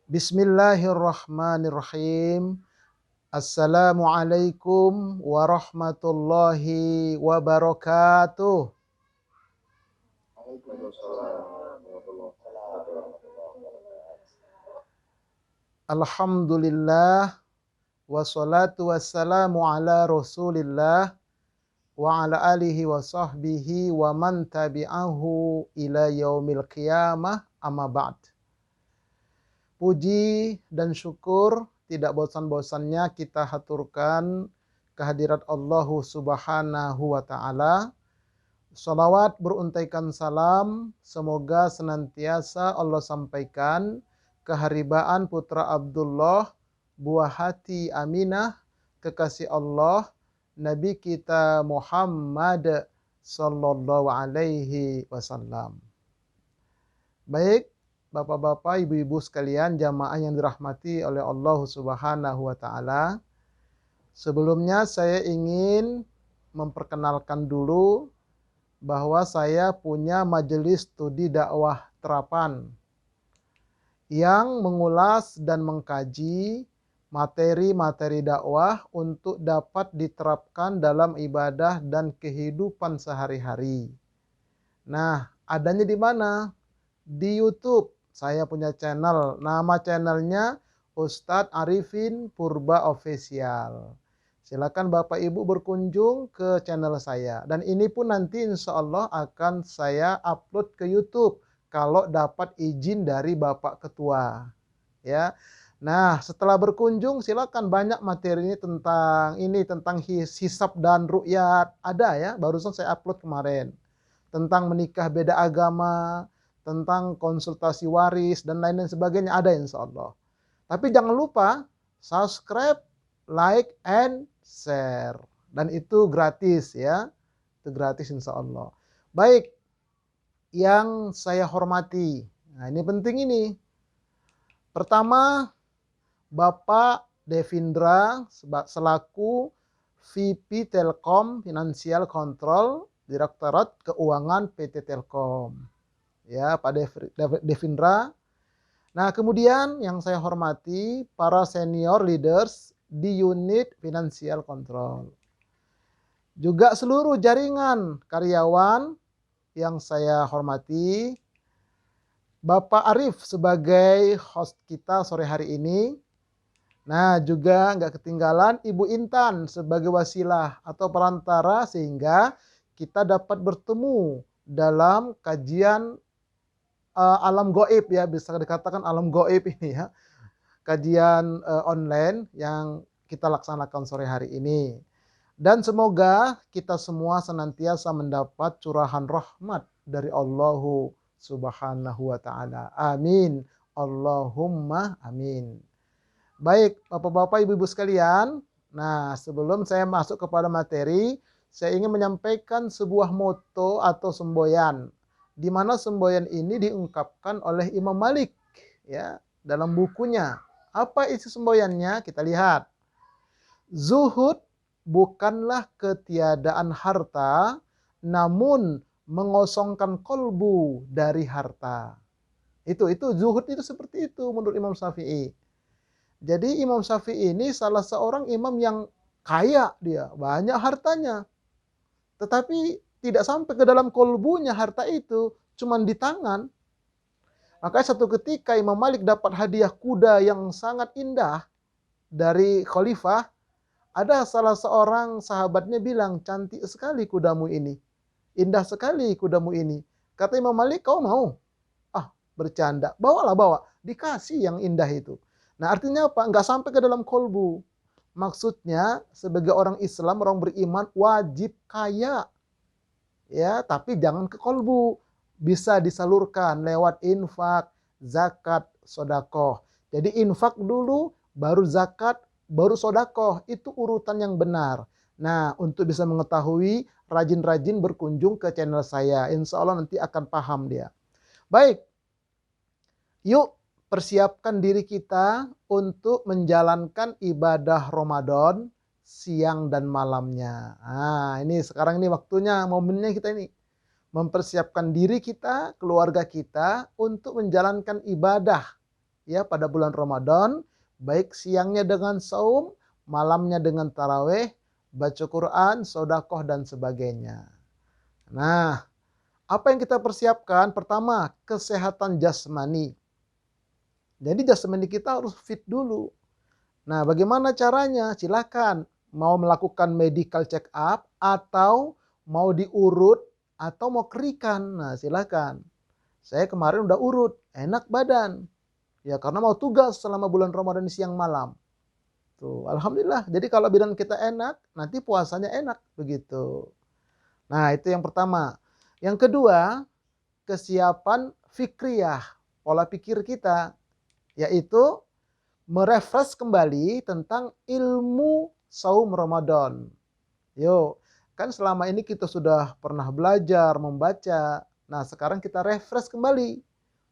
Bismillahirrahmanirrahim. Assalamualaikum warahmatullahi wabarakatuh. Alhamdulillah wassalatu wassalamu ala Rasulillah wa ala alihi wa sahbihi wa man tabi'ahu ila yaumil qiyamah amma ba'd. Puji dan syukur tidak bosan-bosannya kita haturkan kehadirat Allah Subhanahu wa taala. Salawat beruntaikan salam semoga senantiasa Allah sampaikan keharibaan putra Abdullah, buah hati Aminah, kekasih Allah, Nabi kita Muhammad sallallahu alaihi wasallam. Baik, Bapak-bapak, ibu-ibu sekalian, jamaah yang dirahmati oleh Allah Subhanahu wa taala. Sebelumnya saya ingin memperkenalkan dulu bahwa saya punya majelis studi dakwah terapan yang mengulas dan mengkaji materi-materi dakwah untuk dapat diterapkan dalam ibadah dan kehidupan sehari-hari. Nah, adanya di mana? Di YouTube. Saya punya channel. Nama channelnya Ustadz Arifin Purba Official. Silakan Bapak Ibu berkunjung ke channel saya. Dan ini pun nanti insya Allah akan saya upload ke YouTube kalau dapat izin dari Bapak Ketua. Ya. Nah, setelah berkunjung silakan, banyak materi tentang hisab dan ru'yat. Ada ya, barusan saya upload kemarin. Tentang menikah beda agama, tentang konsultasi waris dan lain-lain sebagainya, ada insya Allah. Tapi jangan lupa subscribe, like, and share. Dan itu gratis ya. Itu gratis insya Allah. Baik, yang saya hormati. Nah, ini penting ini. Pertama, Bapak Devindra selaku VP Telkom Financial Control, Direktorat Keuangan PT Telkom. Ya, Pak Devindra. Nah, kemudian yang saya hormati para senior leaders di unit Financial Control. Juga seluruh jaringan karyawan yang saya hormati. Bapak Arif sebagai host kita sore hari ini. Nah, juga nggak ketinggalan Ibu Intan sebagai wasilah atau perantara sehingga kita dapat bertemu dalam kajian alam goib ya, bisa dikatakan alam goib ini ya. Kajian online yang kita laksanakan sore hari ini. Dan semoga kita semua senantiasa mendapat curahan rahmat dari Allah Subhanahu wa taala. Amin. Allahumma amin. Baik, Bapak-bapak, Ibu-ibu sekalian. Nah, sebelum saya masuk kepada materi, saya ingin menyampaikan sebuah moto atau semboyan, di mana semboyan ini diungkapkan oleh Imam Malik ya dalam bukunya. Apa isi semboyannya? Kita lihat. Zuhud bukanlah ketiadaan harta, namun mengosongkan kolbu dari harta. Itu zuhud itu seperti itu menurut Imam Syafi'i. Jadi Imam Syafi'i ini salah seorang imam yang kaya, dia banyak hartanya. Tetapi tidak sampai ke dalam kolbunya harta itu, cuman di tangan. Maka satu ketika Imam Malik dapat hadiah kuda yang sangat indah dari khalifah. Ada salah seorang sahabatnya bilang, cantik sekali kudamu ini. Indah sekali kudamu ini. Kata Imam Malik, kau mau? Ah, bercanda. Bawa. Dikasih yang indah itu. Nah, artinya apa? Enggak sampai ke dalam kolbu. Maksudnya, sebagai orang Islam, orang beriman, wajib kaya. Ya, tapi jangan ke kolbu. Bisa disalurkan lewat infak, zakat, sodakoh. Jadi infak dulu, baru zakat, baru sodakoh. Itu urutan yang benar. Nah, untuk bisa mengetahui, rajin-rajin berkunjung ke channel saya. Insya Allah nanti akan paham dia. Baik, yuk persiapkan diri kita untuk menjalankan ibadah Ramadan siang dan malamnya. Nah, ini sekarang ini waktunya, momennya kita ini. Mempersiapkan diri kita, keluarga kita untuk menjalankan ibadah ya pada bulan Ramadan, baik siangnya dengan saum, malamnya dengan taraweh, baca Quran, sedekah dan sebagainya. Nah, apa yang kita persiapkan? Pertama, kesehatan jasmani. Jadi jasmani kita harus fit dulu. Nah, bagaimana caranya? Silakan mau melakukan medical check up atau mau diurut atau mau kerikan. Nah, silakan. Saya kemarin udah urut, enak badan. Ya, karena mau tugas selama bulan Ramadan siang malam. Tuh, alhamdulillah. Jadi kalau badan kita enak, nanti puasanya enak begitu. Nah, itu yang pertama. Yang kedua, kesiapan fikriyah, pola pikir kita, yaitu merefresh kembali tentang ilmu saum Ramadan. Yuk, kan selama ini kita sudah pernah belajar, membaca. Nah, sekarang kita refresh kembali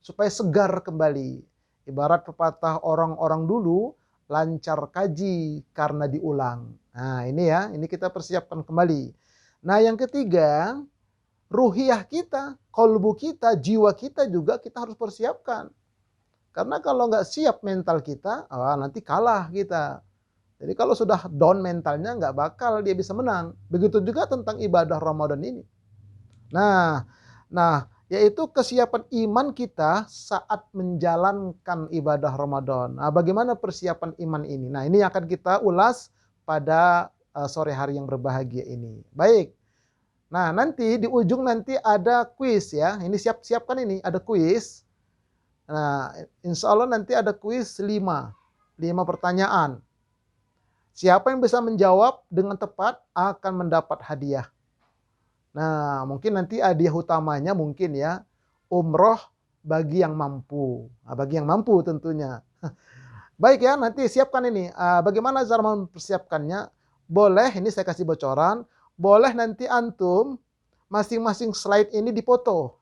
supaya segar kembali. Ibarat pepatah orang-orang dulu, lancar kaji karena diulang. Nah, ini ya, ini kita persiapkan kembali. Nah, yang ketiga, ruhiyah kita, kolbu kita, jiwa kita juga kita harus persiapkan. Karena kalau nggak siap mental kita, nanti kalah kita. Jadi kalau sudah down mentalnya nggak bakal dia bisa menang. Begitu juga tentang ibadah Ramadan ini. Nah, yaitu kesiapan iman kita saat menjalankan ibadah Ramadan. Nah, bagaimana persiapan iman ini? Nah, ini akan kita ulas pada sore hari yang berbahagia ini. Baik. Nah, nanti di ujung nanti ada kuis ya. Ini siapkan ini, ada kuis. Nah, insya Allah nanti ada kuis 5 pertanyaan. Siapa yang bisa menjawab dengan tepat akan mendapat hadiah. Nah, mungkin nanti hadiah utamanya mungkin ya, umroh bagi yang mampu. Nah, bagi yang mampu tentunya. Baik ya, nanti siapkan ini. Bagaimana cara mempersiapkannya? Boleh, ini saya kasih bocoran. Boleh nanti antum masing-masing slide ini dipoto.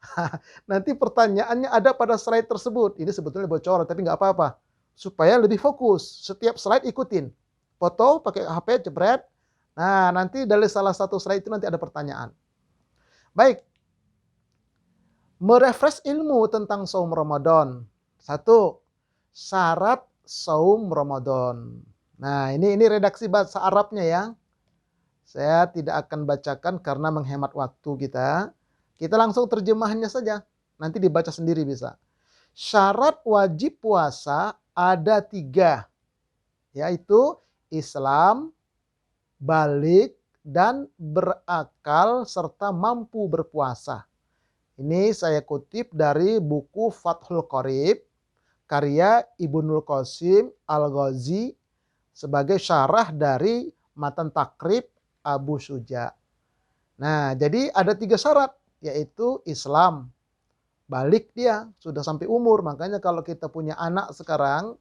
Nanti pertanyaannya ada pada slide tersebut. Ini sebetulnya bocoran, tapi nggak apa-apa. Supaya lebih fokus. Setiap slide ikutin. Foto pakai HP, jebret. Nah, nanti dari salah satu slide itu nanti ada pertanyaan. Baik. Merefresh ilmu tentang saum Ramadan. 1. Syarat saum Ramadan. Nah, ini redaksi bahasa Arabnya ya. Saya tidak akan bacakan karena menghemat waktu kita. Kita langsung terjemahannya saja. Nanti dibaca sendiri bisa. Syarat wajib puasa ada 3. Yaitu Islam, balik, dan berakal serta mampu berpuasa. Ini saya kutip dari buku Fathul Qorib, karya Ibnul Qasim Al-Ghazi sebagai syarah dari Matan Takrib Abu Syuja. Nah, jadi ada 3 syarat, yaitu Islam. Balik dia, sudah sampai umur. Makanya kalau kita punya anak sekarang,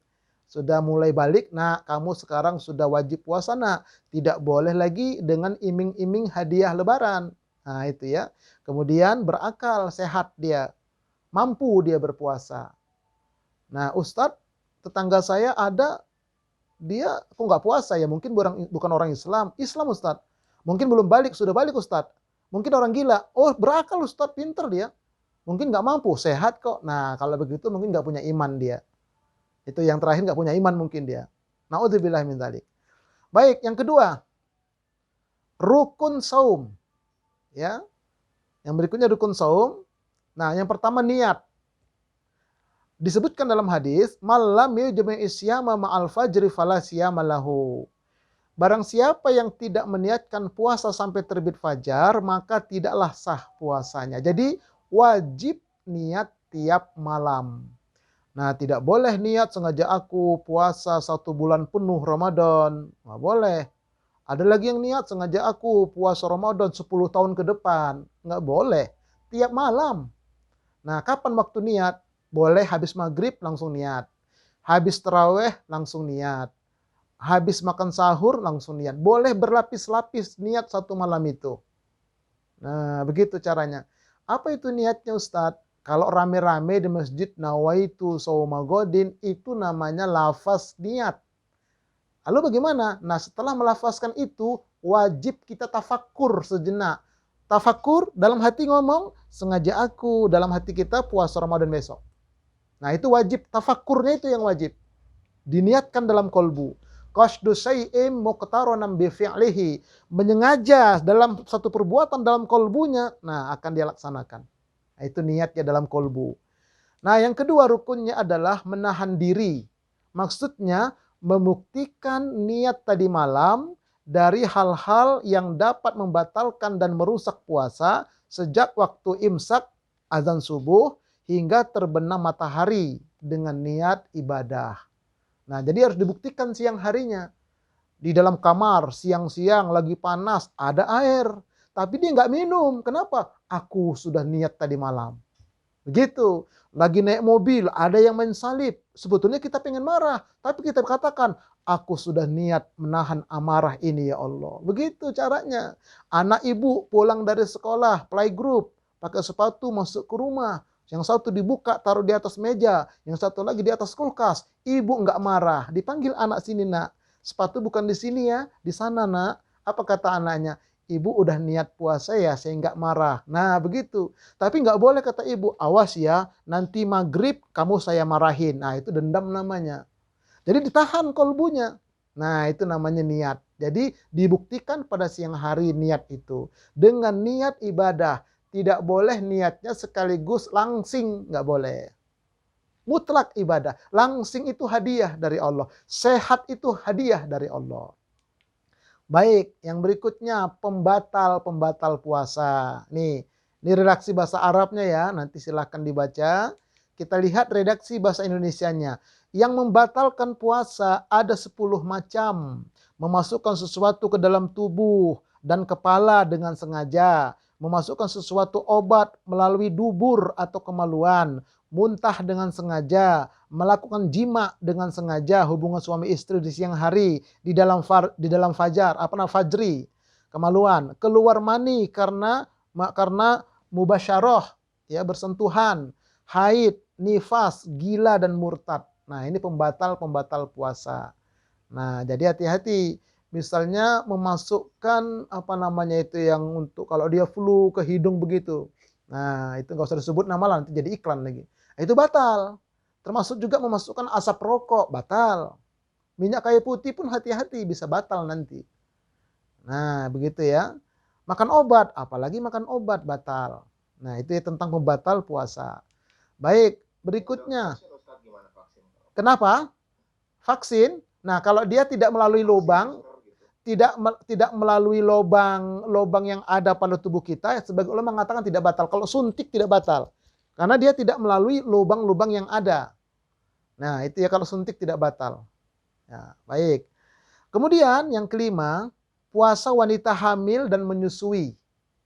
sudah mulai balik, nah kamu sekarang sudah wajib puasa nak. Tidak boleh lagi dengan iming-iming hadiah lebaran. Nah itu ya. Kemudian berakal, sehat dia. Mampu dia berpuasa. Nah Ustadz, tetangga saya ada, dia kok nggak puasa ya? Mungkin bukan orang Islam. Islam Ustadz. Mungkin belum balik, sudah balik Ustadz. Mungkin orang gila. Oh berakal Ustadz, pinter dia. Mungkin nggak mampu, sehat kok. Nah kalau begitu mungkin nggak punya iman dia. Itu yang terakhir, nggak punya iman mungkin dia. Na'udzubillah min dzalik. Baik, yang kedua. Rukun saum. Ya. Yang berikutnya rukun saum. Nah yang pertama niat. Disebutkan dalam hadis, malam yujmi isyama ma'al fajri fala siyama lahu. Barang siapa yang tidak meniatkan puasa sampai terbit fajar, maka tidaklah sah puasanya. Jadi wajib niat tiap malam. Nah, tidak boleh niat sengaja aku puasa 1 bulan penuh Ramadan. Nggak boleh. Ada lagi yang niat sengaja aku puasa Ramadan 10 tahun ke depan. Nggak boleh. Tiap malam. Nah, kapan waktu niat? Boleh habis maghrib langsung niat. Habis taraweh langsung niat. Habis makan sahur langsung niat. Boleh berlapis-lapis niat 1 malam itu. Nah, begitu caranya. Apa itu niatnya Ustadz? Kalau rame-rame di masjid nawaitu shauma godin, itu namanya lafaz niat. Lalu bagaimana? Nah, setelah melafazkan itu, wajib kita tafakur sejenak. Tafakur dalam hati ngomong, sengaja aku dalam hati kita puasa Ramadan besok. Nah itu wajib, tafakkurnya itu yang wajib. Diniatkan dalam kolbu. Qasdu syai'im muqtaronan bi fi'lihi. Menyengaja dalam satu perbuatan dalam kolbunya, nah akan dia laksanakan. Nah, itu niatnya dalam kolbu. Nah yang kedua rukunnya adalah menahan diri. Maksudnya membuktikan niat tadi malam dari hal-hal yang dapat membatalkan dan merusak puasa sejak waktu imsak azan subuh hingga terbenam matahari dengan niat ibadah. Nah, jadi harus dibuktikan siang harinya. Di dalam kamar, siang-siang lagi panas, ada air. Tapi dia nggak minum. Kenapa? Aku sudah niat tadi malam. Begitu. Lagi naik mobil, ada yang main salib. Sebetulnya kita pengen marah. Tapi kita katakan, aku sudah niat menahan amarah ini ya Allah. Begitu caranya. Anak ibu pulang dari sekolah, playgroup, pakai sepatu masuk ke rumah. Yang satu dibuka, taruh di atas meja. Yang satu lagi di atas kulkas. Ibu nggak marah. Dipanggil anak sini nak. Sepatu bukan di sini ya, di sana nak. Apa kata anaknya? Ibu udah niat puasa ya, saya nggak marah. Nah begitu. Tapi nggak boleh kata ibu, awas ya, nanti maghrib kamu saya marahin. Nah itu dendam namanya. Jadi ditahan kolbunya. Nah itu namanya niat. Jadi dibuktikan pada siang hari niat itu. Dengan niat ibadah. Tidak boleh niatnya sekaligus langsing. Nggak boleh. Mutlak ibadah. Langsing itu hadiah dari Allah. Sehat itu hadiah dari Allah. Baik, yang berikutnya pembatal puasa. Nih, ini redaksi bahasa Arabnya ya, nanti silahkan dibaca. Kita lihat redaksi bahasa Indonesianya. Yang membatalkan puasa ada 10 macam. Memasukkan sesuatu ke dalam tubuh dan kepala dengan sengaja. Memasukkan sesuatu obat melalui dubur atau kemaluan. Muntah dengan sengaja, melakukan jima dengan sengaja, hubungan suami istri di siang hari, di dalam fajar, fajri, kemaluan, keluar mani karena mubasyarah, ya bersentuhan, haid, nifas, gila dan murtad. Nah, ini pembatal puasa. Nah, jadi hati-hati. Misalnya memasukkan itu yang untuk kalau dia flu ke hidung begitu. Nah, itu nggak usah disebut nama lah, nanti jadi iklan lagi. Itu batal. Termasuk juga memasukkan asap rokok, batal. Minyak kayu putih pun hati-hati, bisa batal nanti. Nah, begitu ya. Makan obat, apalagi makan obat, batal. Nah, itu ya tentang pembatal puasa. Baik, berikutnya. Kenapa? Vaksin. Nah, kalau dia tidak melalui lubang, tidak melalui lubang yang ada pada tubuh kita, sebagai ulama mengatakan tidak batal. Kalau suntik tidak batal. Karena dia tidak melalui lubang-lubang yang ada. Nah, itu ya kalau suntik tidak batal. Ya, baik. Kemudian yang kelima, puasa wanita hamil dan menyusui.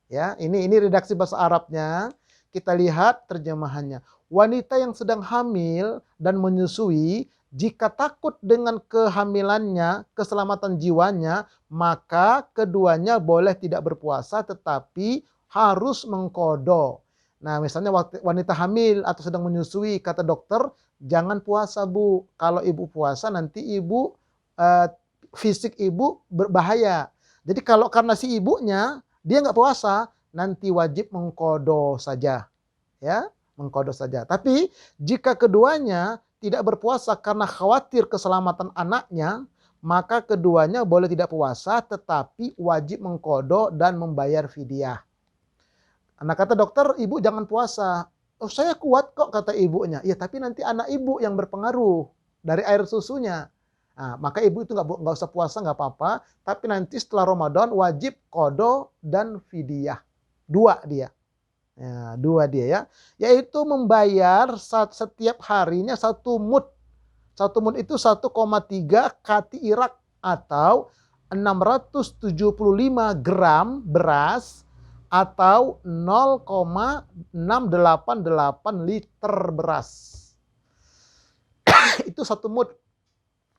Ya, ini redaksi bahasa Arabnya. Kita lihat terjemahannya. Wanita yang sedang hamil dan menyusui, jika takut dengan kehamilannya, keselamatan jiwanya, maka keduanya boleh tidak berpuasa tetapi harus mengqadha. Nah, misalnya wanita hamil atau sedang menyusui, kata dokter, jangan puasa Bu. Kalau ibu puasa nanti fisik ibu berbahaya. Jadi kalau karena si ibunya, dia nggak puasa, nanti wajib mengqadha saja. Ya, mengqadha saja. Tapi jika keduanya tidak berpuasa karena khawatir keselamatan anaknya, maka keduanya boleh tidak puasa tetapi wajib mengqadha dan membayar fidyah. Anak kata dokter, ibu jangan puasa. Oh, saya kuat kok, kata ibunya. Ya, tapi nanti anak ibu yang berpengaruh dari air susunya. Nah, maka ibu itu nggak usah puasa, nggak apa-apa. Tapi nanti setelah Ramadan wajib qadha dan fidyah. Dua dia ya. Yaitu membayar setiap harinya 1 mud. 1 mud itu 1,3 kati Irak atau 675 gram beras atau 0,688 liter beras. Itu 1 mud.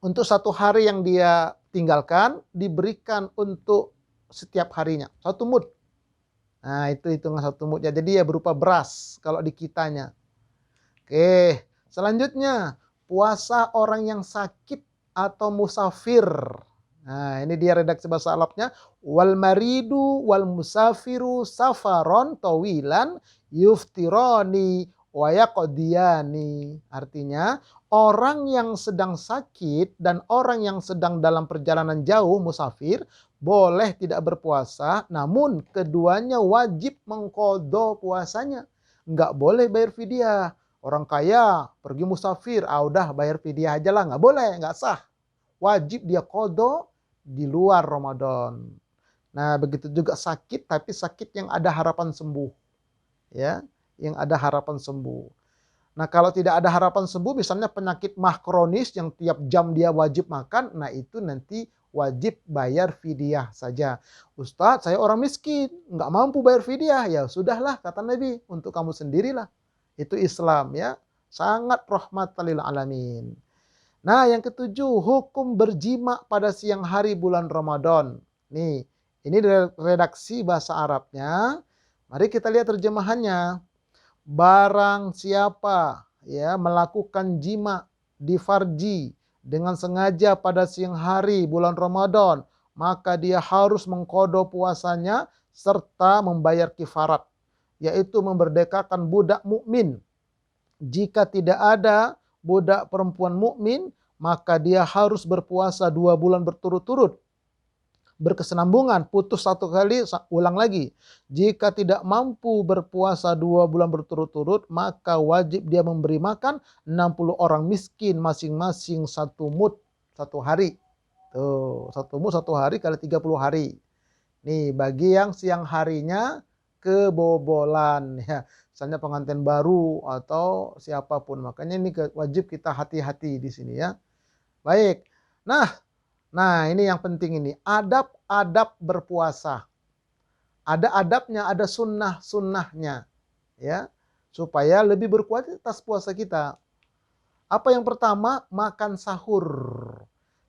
Untuk 1 hari yang dia tinggalkan diberikan untuk setiap harinya. 1 mud. Nah, itu hitungan 1 mud. Jadi ya berupa beras kalau di kitanya. Oke, selanjutnya puasa orang yang sakit atau musafir. Nah, ini dia redaksi bahasa Arabnya. Wal maridu wal musafiru safaron tawilan yuftirani wa yaqdiyani. Artinya orang yang sedang sakit dan orang yang sedang dalam perjalanan jauh musafir boleh tidak berpuasa, namun keduanya wajib mengqadha puasanya. Enggak boleh bayar fidyah. Orang kaya pergi musafir, udah bayar fidyah aja lah, nggak boleh, nggak sah. Wajib dia qadha di luar Ramadan. Nah, begitu juga sakit, tapi sakit yang ada harapan sembuh. Ya, yang ada harapan sembuh. Nah, kalau tidak ada harapan sembuh, misalnya penyakit mah kronis yang tiap jam dia wajib makan, nah itu nanti wajib bayar fidyah saja. Ustadz, saya orang miskin, nggak mampu bayar fidyah. Ya sudahlah, kata Nabi, untuk kamu sendirilah. Itu Islam ya, sangat rahmatan lil alamin. Nah, yang ketujuh, hukum berjima pada siang hari bulan Ramadan. Nih, ini redaksi bahasa Arabnya. Mari kita lihat terjemahannya. Barang siapa ya melakukan jima di farji dengan sengaja pada siang hari bulan Ramadan, maka dia harus mengqadha puasanya serta membayar kifarat, yaitu memerdekakan budak mukmin. Jika tidak ada budak perempuan mukmin, maka dia harus berpuasa 2 bulan berturut-turut. Berkesinambungan, putus satu kali, ulang lagi. Jika tidak mampu berpuasa 2 bulan berturut-turut, maka wajib dia memberi makan 60 orang miskin masing-masing 1 mud 1 hari. Tuh, 1 mud 1 hari kali 30 hari. Nih, bagi yang siang harinya kebobolan ya, misalnya pengantin baru atau siapapun. Makanya ini wajib kita hati-hati di sini ya. Baik. Nah, ini yang penting ini, adab-adab berpuasa. Ada adabnya, ada sunnah-sunnahnya. Ya, supaya lebih berkualitas puasa kita. Apa yang pertama? Makan sahur.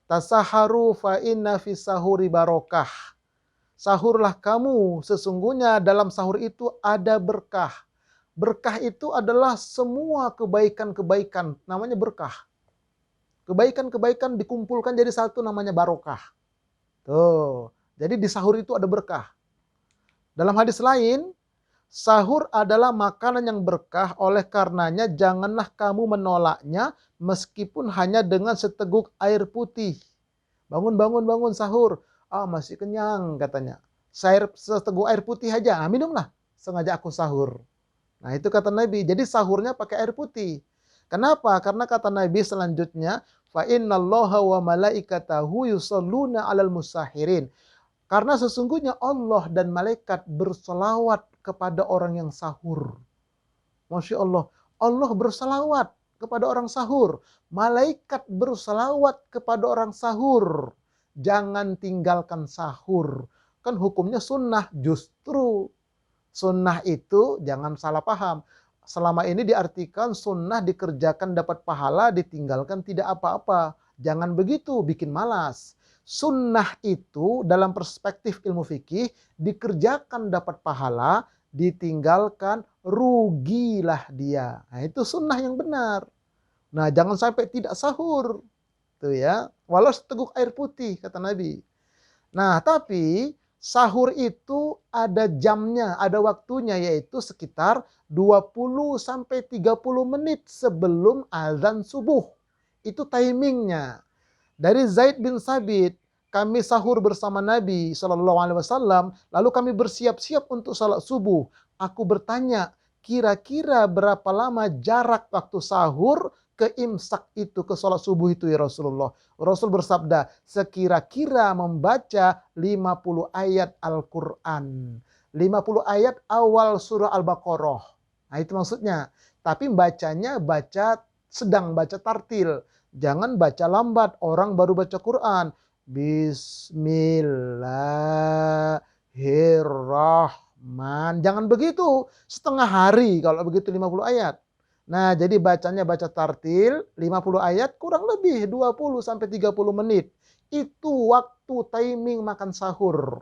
Tasaharu fa inna fis sahuri barokah. Sahurlah kamu, sesungguhnya dalam sahur itu ada berkah. Berkah itu adalah semua kebaikan-kebaikan, namanya berkah. Kebaikan-kebaikan dikumpulkan jadi satu, namanya barokah. Tuh. Jadi di sahur itu ada berkah. Dalam hadis lain, sahur adalah makanan yang berkah, oleh karenanya janganlah kamu menolaknya meskipun hanya dengan seteguk air putih. Bangun sahur. Masih kenyang katanya. Seteguk air putih aja, minumlah. Sengaja aku sahur. Nah, itu kata Nabi. Jadi sahurnya pakai air putih. Kenapa? Karena kata Nabi selanjutnya, fa innallaha wa malaikatahu yusholluna 'alal musahirin. Karena sesungguhnya Allah dan malaikat berselawat kepada orang yang sahur. Masya Allah. Allah berselawat kepada orang sahur. Malaikat berselawat kepada orang sahur. Jangan tinggalkan sahur. Kan hukumnya sunnah. Justru sunnah itu jangan salah paham. Selama ini diartikan sunnah dikerjakan dapat pahala, ditinggalkan tidak apa-apa. Jangan begitu, bikin malas. Sunnah itu dalam perspektif ilmu fikih, dikerjakan dapat pahala, ditinggalkan rugilah dia. Nah, itu sunnah yang benar. Nah, jangan sampai tidak sahur. Tuh ya, walau seteguk air putih kata Nabi. Nah, tapi sahur itu ada jamnya, ada waktunya, yaitu sekitar 20-30 menit sebelum azan subuh. Itu timingnya. Dari Zaid bin Sabit, kami sahur bersama Nabi SAW, lalu kami bersiap-siap untuk salat subuh. Aku bertanya, kira-kira berapa lama jarak waktu sahur ke imsak itu, ke salat subuh itu ya Rasulullah. Rasul bersabda, sekira-kira membaca 50 ayat Al-Quran. 50 ayat awal surah Al-Baqarah. Nah, itu maksudnya. Tapi bacanya sedang baca tartil. Jangan baca lambat, orang baru baca Quran. Bismillahirrahmanirrahim. Jangan begitu, setengah hari kalau begitu 50 ayat. Nah, jadi bacanya baca tartil, 50 ayat kurang lebih 20-30 menit. Itu waktu timing makan sahur.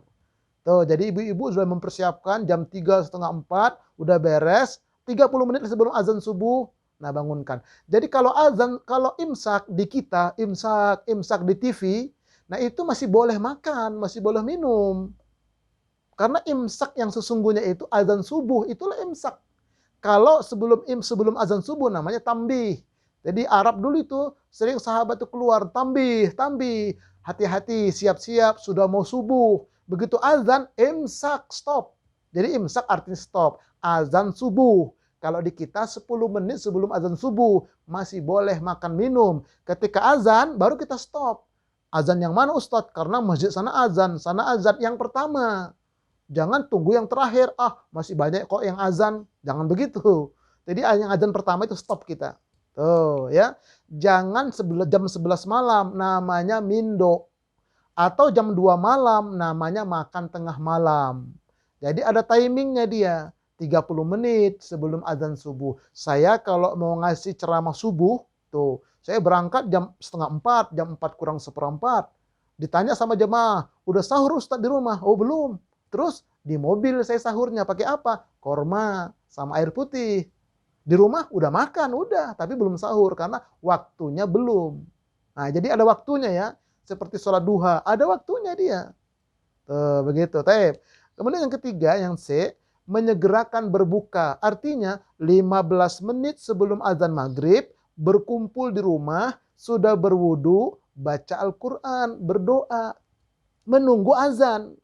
Tuh, jadi ibu-ibu sudah mempersiapkan jam 3:30, udah beres, 30 menit sebelum azan subuh, nah bangunkan. Jadi kalau imsak di kita, imsak di TV, nah itu masih boleh makan, masih boleh minum. Karena imsak yang sesungguhnya itu azan subuh, itulah imsak. Kalau sebelum azan subuh namanya tambih. Jadi Arab dulu itu sering sahabat itu keluar tambih, tambih. Hati-hati, siap-siap, sudah mau subuh. Begitu azan, imsak, stop. Jadi imsak artinya stop. Azan subuh. Kalau di kita 10 menit sebelum azan subuh masih boleh makan minum. Ketika azan baru kita stop. Azan yang mana Ustadz? Karena masjid sana azan yang pertama. Jangan tunggu yang terakhir. Masih banyak kok yang azan. Jangan begitu. Jadi yang azan pertama itu stop kita. Tuh ya. Jangan jam 11 malam namanya mindo. Atau jam 2 malam namanya makan tengah malam. Jadi ada timingnya dia. 30 menit sebelum azan subuh. Saya kalau mau ngasih ceramah subuh, tuh, saya berangkat jam setengah 4, jam 4 kurang seperempat. Ditanya sama jemaah, udah sahur Ustadz di rumah? Oh belum. Terus di mobil saya sahurnya pakai apa? Korma sama air putih. Di rumah udah makan, udah, tapi belum sahur karena waktunya belum. Nah, jadi ada waktunya ya. Seperti sholat duha, ada waktunya dia. Tuh, begitu. Kemudian yang ketiga, yang C, menyegerakan berbuka. Artinya 15 menit sebelum azan maghrib, berkumpul di rumah, sudah berwudu, baca Al-Quran, berdoa, menunggu azan.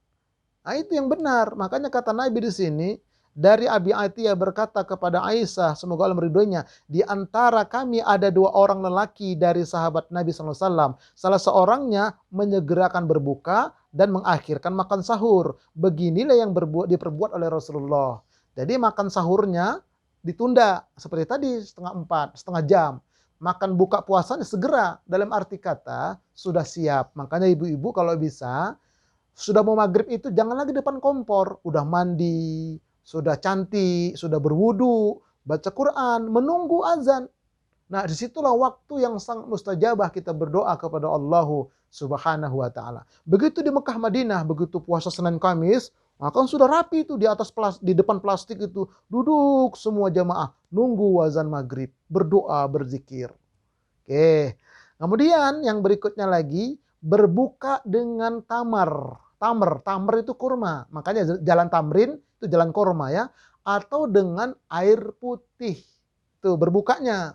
Nah, itu yang benar. Makanya kata Nabi di sini, dari Abi Atiyah berkata kepada Aisyah, semoga Allah meridhoinya, di antara kami ada 2 orang lelaki dari sahabat Nabi SAW. Salah seorangnya menyegerakan berbuka dan mengakhirkan makan sahur. Beginilah yang diperbuat oleh Rasulullah. Jadi makan sahurnya ditunda. Seperti tadi setengah 4, setengah jam. Makan buka puasanya segera. Dalam arti kata sudah siap. Makanya ibu-ibu kalau bisa, sudah mau maghrib itu jangan lagi depan kompor. Udah mandi, sudah cantik, sudah berwudu, baca Quran, menunggu azan. Nah, disitulah waktu yang sangat mustajabah kita berdoa kepada Allah Subhanahu wa Ta'ala. Begitu di Mekah Madinah, begitu puasa Senin Kamis, maka sudah rapi itu di depan plastik itu, duduk semua jamaah, nunggu azan maghrib, berdoa, berzikir. Oke. Kemudian yang berikutnya lagi, berbuka dengan tamar. Tamar itu kurma. Makanya jalan tamrin itu jalan kurma ya. Atau dengan air putih. Tuh berbukanya.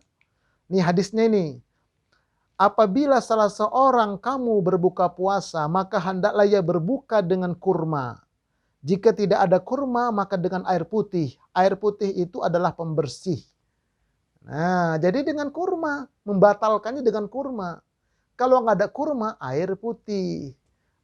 Nih hadisnya ini. Apabila salah seorang kamu berbuka puasa, maka hendaklah ia berbuka dengan kurma. Jika tidak ada kurma, maka dengan air putih. Air putih itu adalah pembersih. Nah, jadi dengan kurma. Membatalkannya dengan kurma. Kalau nggak ada kurma, air putih.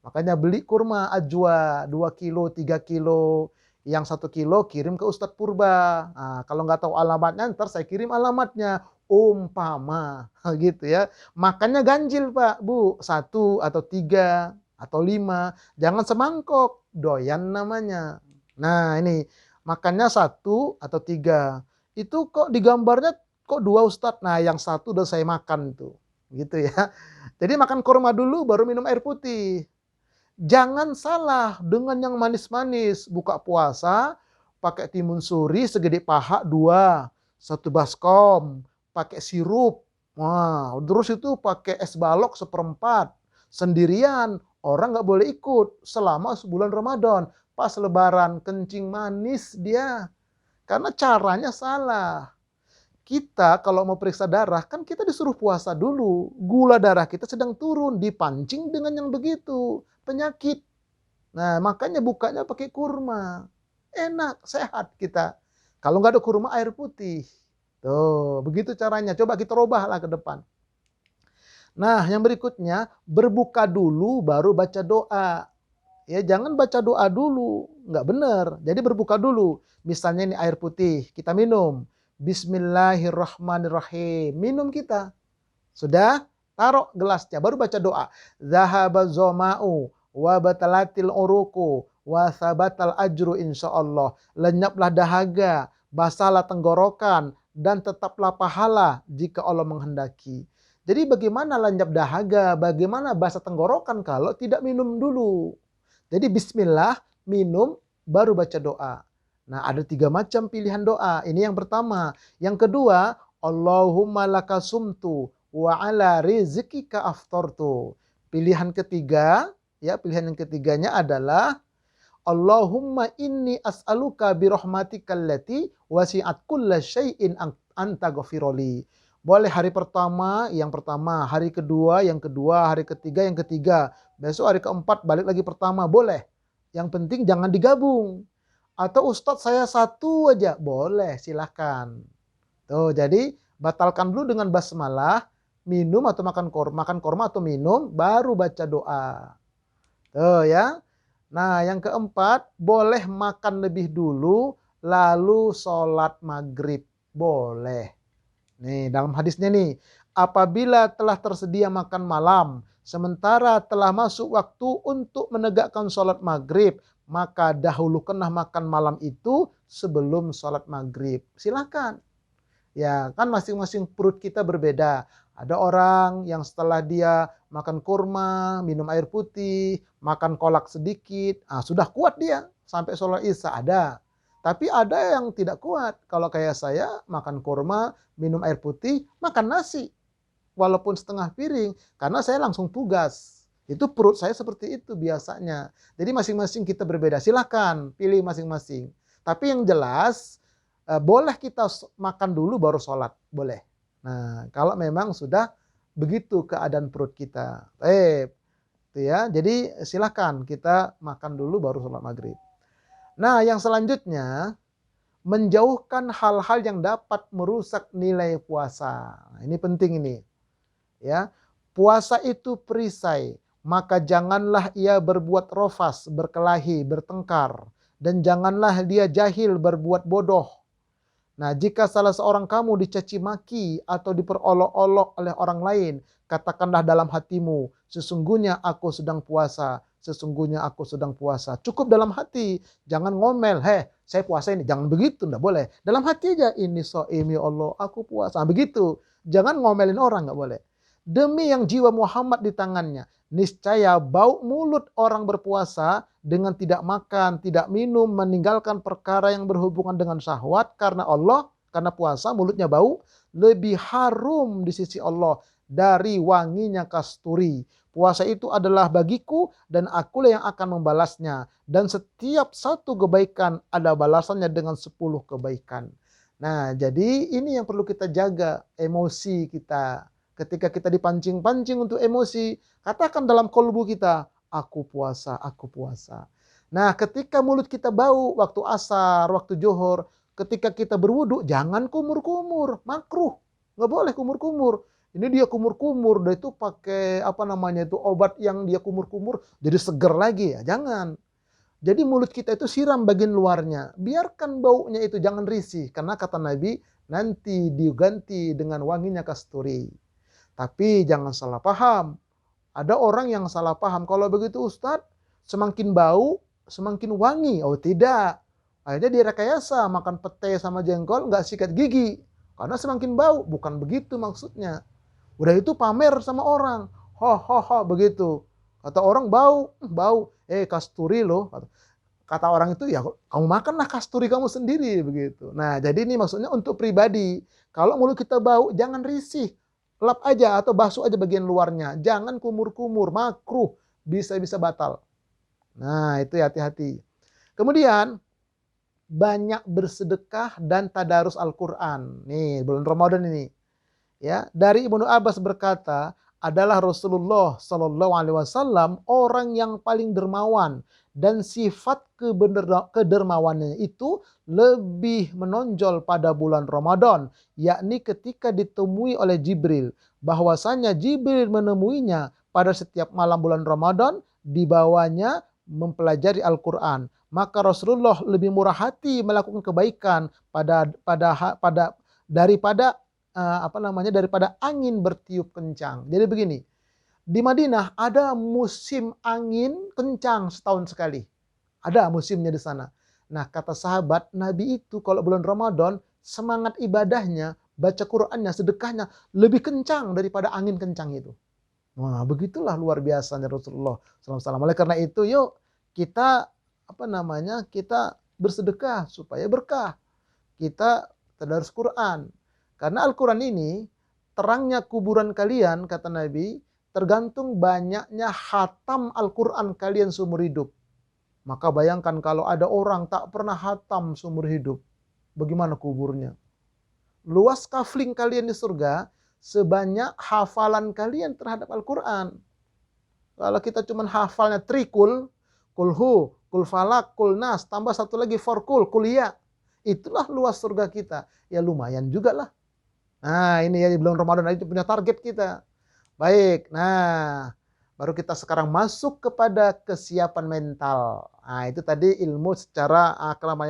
Makanya beli kurma ajwa 2 kilo, 3 kilo. Yang 1 kilo kirim ke Ustadz Purba. Nah, kalau nggak tahu alamatnya, ntar saya kirim alamatnya. Umpama. Gitu ya. Makannya ganjil Pak, Bu. 1 atau 3 atau 5. Jangan semangkok. Doyan namanya. Nah ini. Makannya 1 atau 3. Itu kok digambarnya kok 2 Ustadz. Nah yang 1 udah saya makan tuh. Gitu ya. Jadi makan kurma dulu baru minum air putih. Jangan salah dengan yang manis-manis. Buka puasa pakai timun suri segede paha 2, 1 baskom, pakai sirup. Wah, terus itu pakai es balok 1/4. Sendirian, orang nggak boleh ikut selama sebulan Ramadan. Pas lebaran kencing manis dia. Karena caranya salah. Kita kalau mau periksa darah kan kita disuruh puasa dulu. Gula darah kita sedang turun, dipancing dengan yang begitu, penyakit. Nah, makanya bukanya pakai kurma. Enak, sehat kita. Kalau nggak ada kurma, air putih. Tuh, begitu caranya. Coba kita robahlah ke depan. Nah, yang berikutnya, berbuka dulu baru baca doa. Ya, jangan baca doa dulu, nggak benar. Jadi berbuka dulu. Misalnya ini air putih, kita minum. Bismillahirrahmanirrahim. Minum kita. Sudah? Taruh gelasnya. Baru baca doa. Zahaba zoma'u wa batalatil uruku wa sabatal ajru insyaallah. Lenyaplah dahaga, basahlah tenggorokan, dan tetaplah pahala jika Allah menghendaki. Jadi bagaimana lenyap dahaga, bagaimana basah tenggorokan kalau tidak minum dulu. Jadi bismillah, minum, baru baca doa. Nah, ada 3 macam pilihan doa. Ini yang pertama. Yang kedua, Allahumma laka sumtu wa ala rizqika aftartu. Pilihan ketiga, ya, pilihan yang ketiganya adalah Allahumma inni as'aluka birahmatikal lati wasi'at kulla syai'in anta ghafiroli. Boleh hari pertama, yang pertama, hari kedua, yang kedua, hari ketiga, yang ketiga. Besok hari keempat balik lagi pertama, boleh. Yang penting jangan digabung. Atau Ustadz saya satu aja, boleh, silahkan. Tuh, jadi batalkan dulu dengan basmalah, minum atau makan korma atau minum, baru baca doa. Tuh ya. Nah, yang keempat, boleh makan lebih dulu, lalu sholat maghrib. Boleh. Nih, dalam hadisnya nih, apabila telah tersedia makan malam, sementara telah masuk waktu untuk menegakkan sholat maghrib, maka dahulukanlah makan malam itu sebelum sholat maghrib. Silakan. Ya, kan masing-masing perut kita berbeda. Ada orang yang setelah dia makan kurma, minum air putih, makan kolak sedikit, sudah kuat dia sampai sholat isya. Ada. Tapi ada yang tidak kuat. Kalau kayak saya, makan kurma, minum air putih, makan nasi. Walaupun setengah piring, karena saya langsung tugas. Itu perut saya seperti itu biasanya. Jadi masing-masing kita berbeda. Silahkan pilih masing-masing. Tapi yang jelas, boleh kita makan dulu baru sholat. Boleh. Nah, kalau memang sudah begitu keadaan perut kita. Itu ya. Jadi silahkan kita makan dulu baru sholat maghrib. Nah, yang selanjutnya, menjauhkan hal-hal yang dapat merusak nilai puasa. Nah, ini penting ini. Ya, puasa itu perisai, maka janganlah ia berbuat rofas, berkelahi, bertengkar, dan janganlah dia jahil berbuat bodoh. Nah, jika salah seorang kamu dicaci maki atau diperolok-olok oleh orang lain, katakanlah dalam hatimu, sesungguhnya aku sedang puasa. Sesungguhnya aku sedang puasa. Cukup dalam hati. Jangan ngomel. Saya puasa ini. Jangan begitu. Tidak boleh. Dalam hati aja. Ini so'imi Allah. Aku puasa. Begitu. Jangan ngomelin orang. Tidak boleh. Demi yang jiwa Muhammad di tangannya. Niscaya bau mulut orang berpuasa dengan tidak makan, tidak minum, meninggalkan perkara yang berhubungan dengan syahwat. Karena Allah, karena puasa mulutnya bau. Lebih harum di sisi Allah dari wanginya kasturi. Puasa itu adalah bagiku dan akulah yang akan membalasnya. Dan setiap satu kebaikan ada balasannya dengan 10 kebaikan. Nah, jadi ini yang perlu kita jaga, emosi kita. Ketika kita dipancing-pancing untuk emosi, katakan dalam kolbu kita, aku puasa, aku puasa. Nah, ketika mulut kita bau, waktu asar, waktu johor, ketika kita berwudu, jangan kumur-kumur, makruh. Nggak boleh kumur-kumur. Ini dia kumur-kumur, dia itu pakai obat yang dia kumur-kumur jadi seger lagi ya, jangan. Jadi mulut kita itu siram bagian luarnya, biarkan baunya itu, jangan risih. Karena kata Nabi, nanti diganti dengan wanginya kasturi. Tapi jangan salah paham. Ada orang yang salah paham, kalau begitu Ustadz, semakin bau, semakin wangi. Oh tidak. Akhirnya dia rekayasa, makan pete sama jengkol, nggak sikat gigi. Karena semakin bau, bukan begitu maksudnya. Udah itu pamer sama orang. Begitu. Kata orang bau. Kasturi loh. Kata orang itu, ya kamu makanlah kasturi kamu sendiri. Begitu. Nah, jadi ini maksudnya untuk pribadi. Kalau mulut kita bau, jangan risih. Lap aja atau basuh aja bagian luarnya. Jangan kumur-kumur, makruh. Bisa-bisa batal. Nah, itu hati-hati. Kemudian, banyak bersedekah dan tadarus Al-Quran. Nih, bulan Ramadan ini. Ya, dari Ibnu Abbas berkata, adalah Rasulullah Shallallahu Alaihi Wasallam orang yang paling dermawan dan sifat kedermawannya itu lebih menonjol pada bulan Ramadan, yakni ketika ditemui oleh Jibril, bahwasanya Jibril menemuinya pada setiap malam bulan Ramadan, dibawanya mempelajari Al-Quran. Maka Rasulullah lebih murah hati melakukan kebaikan daripada daripada angin bertiup kencang. Jadi begini, di Madinah ada musim angin kencang setahun sekali. Ada musimnya di sana. Nah, kata sahabat, Nabi itu kalau bulan Ramadan, semangat ibadahnya, baca Qur'annya, sedekahnya, lebih kencang daripada angin kencang itu. Wah, begitulah luar biasanya Rasulullah SAW. Oleh karena itu, yuk kita kita bersedekah supaya berkah. Kita tadarus Quran. Karena Al-Quran ini, terangnya kuburan kalian, kata Nabi, tergantung banyaknya khatam Al-Quran kalian seumur hidup. Maka bayangkan kalau ada orang tak pernah hatam seumur hidup, bagaimana kuburnya? Luas kafling kalian di surga sebanyak hafalan kalian terhadap Al-Quran. Kalau kita cuma hafalnya trikul, kulhu, kul falak, kul nas, tambah satu lagi forkul, kuliah. Itulah luas surga kita. Ya lumayan juga lah. Nah ini ya di bulan Ramadan itu punya target kita. Baik, nah baru kita sekarang masuk kepada kesiapan mental. Nah itu tadi ilmu secara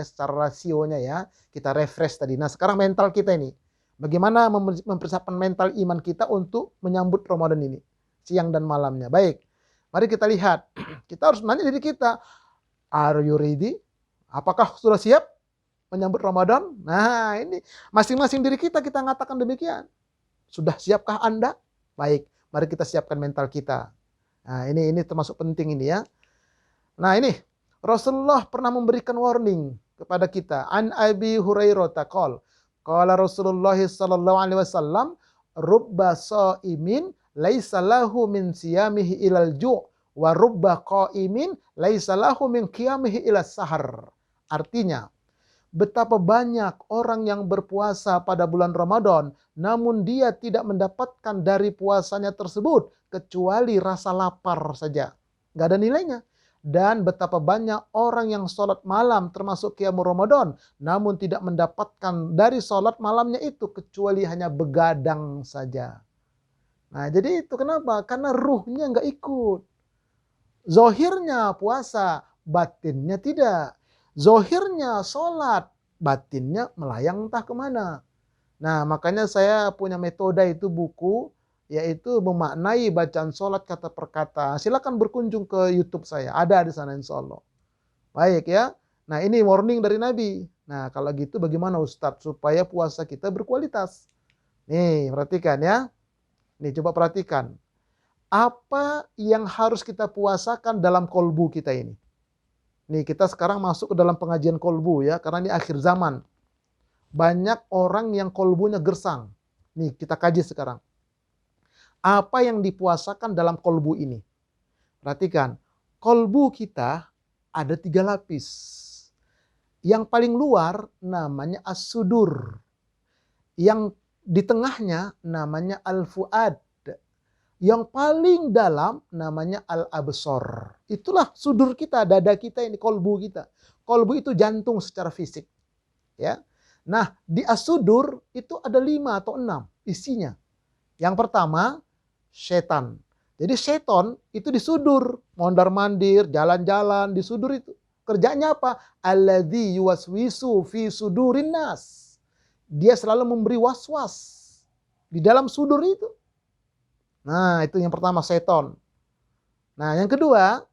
secara rasionya ya. Kita refresh tadi. Nah sekarang mental kita ini. Bagaimana mempersiapkan mental iman kita untuk menyambut Ramadan ini. Siang dan malamnya. Baik, mari kita lihat. Kita harus nanya diri kita. Are you ready? Apakah sudah siap menyambut Ramadan? Nah ini masing-masing diri kita ngatakan demikian. Sudah siapkah Anda? Baik, mari kita siapkan mental kita. Nah ini termasuk penting ini ya. Nah ini Rasulullah pernah memberikan warning kepada kita. An Abi Hurairah taqol. Qala Rasulullah sallallahu alaihi wasallam, rubba shaimin laisa lahu min siyamihi ilal ju' wa rubba qaimin laisa lahu min qiyamihi ilas sahar. Artinya, betapa banyak orang yang berpuasa pada bulan Ramadan, namun dia tidak mendapatkan dari puasanya tersebut kecuali rasa lapar saja. Nggak ada nilainya. Dan betapa banyak orang yang sholat malam termasuk qiyamul Ramadan, namun tidak mendapatkan dari sholat malamnya itu kecuali hanya begadang saja. Nah jadi itu kenapa? Karena ruhnya nggak ikut. Zohirnya puasa, batinnya tidak. Zohirnya sholat, batinnya melayang entah kemana. Nah makanya saya punya metode itu buku, yaitu memaknai bacaan sholat kata per kata. Silakan berkunjung ke YouTube saya, ada di sana insya Allah. Baik ya, nah ini warning dari Nabi. Nah kalau gitu bagaimana Ustadz supaya puasa kita berkualitas? Nih perhatikan ya, nih coba perhatikan. Apa yang harus kita puasakan dalam kolbu kita ini? Nih kita sekarang masuk ke dalam pengajian kolbu ya, karena ini akhir zaman. Banyak orang yang kolbunya gersang. Nih kita kaji sekarang. Apa yang dipuasakan dalam kolbu ini? Perhatikan, kolbu kita ada 3 lapis. Yang paling luar namanya as-sudur. Yang di tengahnya namanya al-fuad. Yang paling dalam namanya al-absor. Itulah sudur kita, dada kita ini, kolbu kita. Kolbu itu jantung secara fisik. Ya. Nah, di as-sudur itu ada 5 atau 6 isinya. Yang pertama, setan. Jadi setan itu disudur, mondar-mandir, jalan-jalan, disudur itu. Kerjanya apa? Alladzi yuwaswisu fi sudurin nas. Dia selalu memberi was-was di dalam sudur itu. Nah, itu yang pertama setan. Nah, yang kedua,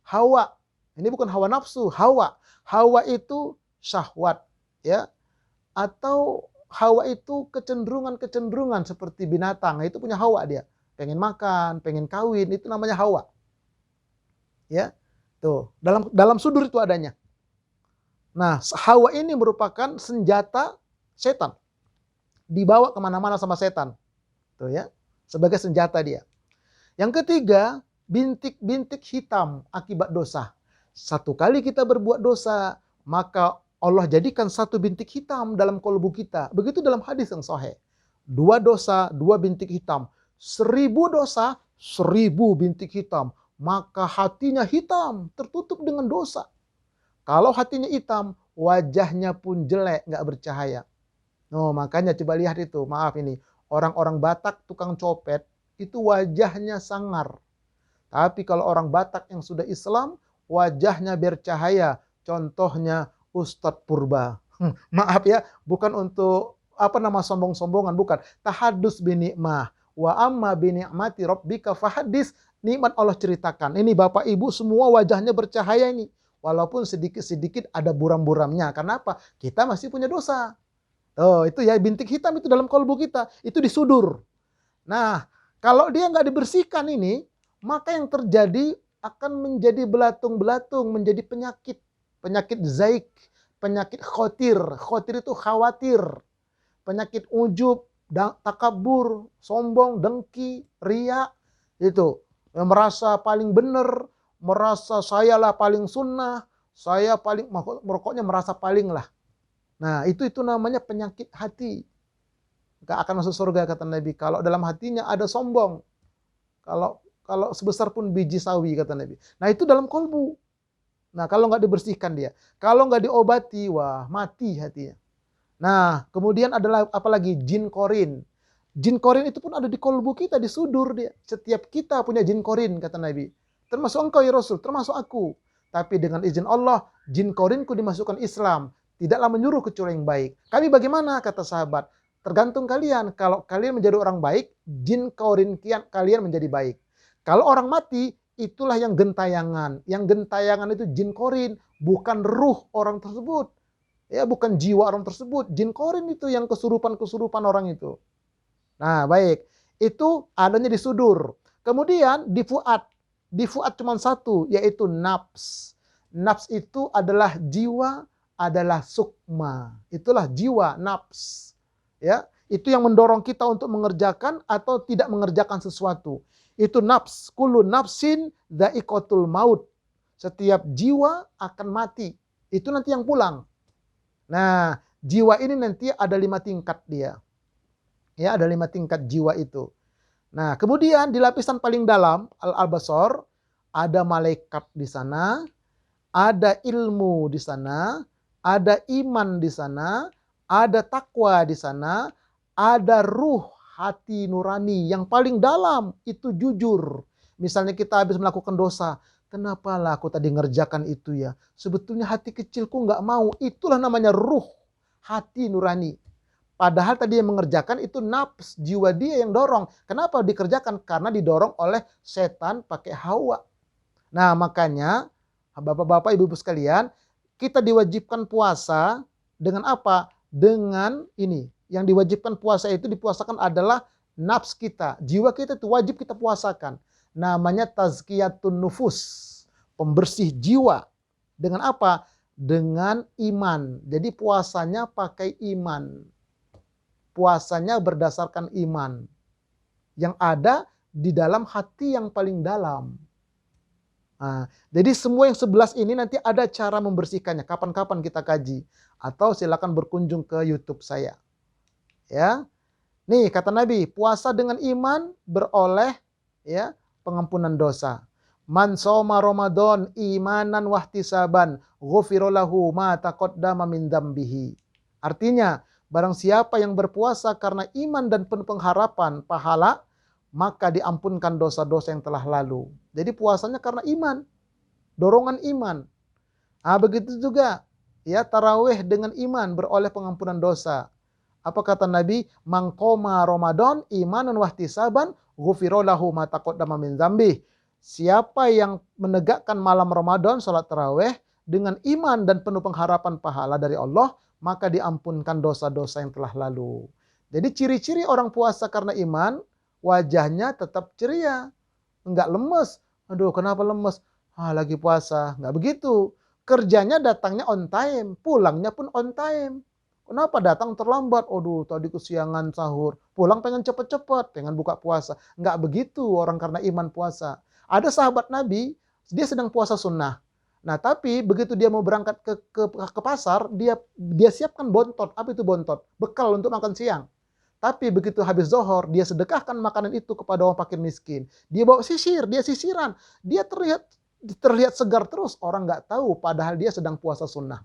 hawa. Ini bukan hawa nafsu, hawa. Hawa itu syahwat, ya. Atau hawa itu kecenderungan-kecenderungan seperti binatang. Itu punya hawa dia. Pengen makan, pengen kawin, itu namanya hawa. Ya. Tuh, dalam sudur itu adanya. Nah, hawa ini merupakan senjata setan. Dibawa kemana-mana sama setan. Tuh ya, sebagai senjata dia. Yang ketiga, bintik-bintik hitam akibat dosa. Satu kali kita berbuat dosa, maka Allah jadikan 1 bintik hitam dalam kolbu kita. Begitu dalam hadis yang sahih. 2 dosa, 2 bintik hitam. 1000 dosa, 1000 bintik hitam. Maka hatinya hitam, tertutup dengan dosa. Kalau hatinya hitam, wajahnya pun jelek, nggak bercahaya. No, makanya coba lihat itu, maaf ini. Orang-orang Batak tukang copet, itu wajahnya sangar. Tapi kalau orang Batak yang sudah Islam, wajahnya bercahaya. Contohnya Ustadz Purba. Maaf ya, bukan untuk sombong-sombongan, bukan. Tahadus binikmah. Wa amma binikmati rabbika fahadis. Nikmat Allah ceritakan. Ini Bapak Ibu semua wajahnya bercahaya ini. Walaupun sedikit-sedikit ada buram-buramnya. Kenapa? Kita masih punya dosa. Oh, itu ya bintik hitam itu dalam kolbu kita. Itu disudur. Nah, kalau dia nggak dibersihkan ini, maka yang terjadi akan menjadi belatung-belatung, menjadi penyakit. Penyakit zaik, penyakit khotir. Khotir itu khawatir. Penyakit ujub, takabur, sombong, dengki, riya. Itu. Yang merasa paling benar, merasa sayalah paling sunnah, saya paling merokoknya merasa paling lah. Nah, itu namanya penyakit hati. Gak akan masuk surga kata Nabi kalau dalam hatinya ada sombong. Kalau sebesar pun biji sawi kata Nabi. Nah, itu dalam kolbu. Nah, kalau nggak dibersihkan dia, kalau nggak diobati, wah mati hatinya. Nah, kemudian adalah apalagi jin korin. Jin korin itu pun ada di kolbu kita, di sudur dia. Setiap kita punya jin korin kata Nabi. Termasuk engkau ya Rasul, termasuk aku. Tapi dengan izin Allah, jin korinku dimasukkan Islam. Tidaklah menyuruh kecuali yang baik. Kami bagaimana kata sahabat? Tergantung kalian. Kalau kalian menjadi orang baik, jin korin kalian menjadi baik. Kalau orang mati, itulah yang gentayangan. Yang gentayangan itu jin korin, bukan ruh orang tersebut. Ya, bukan jiwa orang tersebut. Jin korin itu yang kesurupan-kesurupan orang itu. Nah, baik. Itu adanya di sudur. Kemudian di fuad. Di fuad cuma satu, yaitu nafs. Nafs itu adalah jiwa, adalah sukma. Itulah jiwa, nafs. Ya, itu yang mendorong kita untuk mengerjakan atau tidak mengerjakan sesuatu. Itu nafs. Kullu nafsin dha'iqatul maut. Setiap jiwa akan mati. Itu nanti yang pulang. Nah, jiwa ini nanti ada 5 tingkat dia. Ya, ada 5 tingkat jiwa itu. Nah, kemudian di lapisan paling dalam, al-basar, ada malaikat di sana, ada ilmu di sana, ada iman di sana, ada takwa di sana, ada ruh hati nurani yang paling dalam itu jujur. Misalnya kita habis melakukan dosa, kenapalah aku tadi ngerjakan itu ya? Sebetulnya hati kecilku nggak mau. Itulah namanya ruh hati nurani. Padahal tadi yang mengerjakan itu nafs, jiwa dia yang dorong. Kenapa dikerjakan? Karena didorong oleh setan pakai hawa. Nah, makanya Bapak-bapak, Ibu-ibu sekalian, kita diwajibkan puasa dengan apa? Dengan ini. Yang diwajibkan puasa itu dipuasakan adalah nafs kita. Jiwa kita itu wajib kita puasakan. Namanya tazkiyatun nufus. Pembersih jiwa. Dengan apa? Dengan iman. Jadi puasanya pakai iman. Puasanya berdasarkan iman yang ada di dalam hati yang paling dalam. Nah, jadi semua yang 11 ini nanti ada cara membersihkannya. Kapan-kapan kita kaji atau silakan berkunjung ke YouTube saya. Ya. Nih kata Nabi, puasa dengan iman beroleh ya pengampunan dosa. Man shoma Ramadan imanan wahtisaban ghufira lahu ma taqaddama min dzambihi. Artinya, barang siapa yang berpuasa karena iman dan penuh pengharapan pahala, maka diampunkan dosa-dosa yang telah lalu. Jadi puasanya karena iman, dorongan iman. Ah, begitu juga ya tarawih dengan iman beroleh pengampunan dosa. Apa kata Nabi? Man qoma Ramadan imanan wahtisaban ghufira lahu ma taqaddama min dzambi. Siapa yang menegakkan malam Ramadan salat tarawih dengan iman dan penuh pengharapan pahala dari Allah, maka diampunkan dosa-dosa yang telah lalu. Jadi ciri-ciri orang puasa karena iman, wajahnya tetap ceria, enggak lemes. Aduh, kenapa lemes? Ah, lagi puasa. Enggak begitu. Kerjanya datangnya on time, pulangnya pun on time. Kenapa datang terlambat? Aduh, tadi kesiangan sahur. Pulang pengen cepet-cepet, pengen buka puasa. Enggak begitu orang karena iman puasa. Ada sahabat Nabi, dia sedang puasa sunnah. Nah, tapi begitu dia mau berangkat ke pasar, dia siapkan bontot. Apa itu bontot? Bekal untuk makan siang. Tapi begitu habis zohor, dia sedekahkan makanan itu kepada orang fakir miskin. Dia bawa sisir, dia sisiran. Dia terlihat segar terus. Orang nggak tahu, padahal dia sedang puasa sunnah.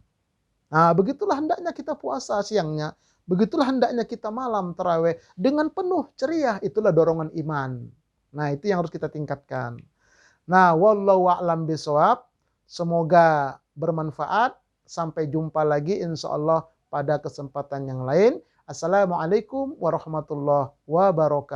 Nah, begitulah hendaknya kita puasa siangnya. Begitulah hendaknya kita malam tarawih dengan penuh ceria. Itulah dorongan iman. Nah, itu yang harus kita tingkatkan. Nah, wallahu a'lam bishawab. Semoga bermanfaat. Sampai jumpa lagi insyaallah pada kesempatan yang lain. Assalamualaikum warahmatullahi wabarakatuh.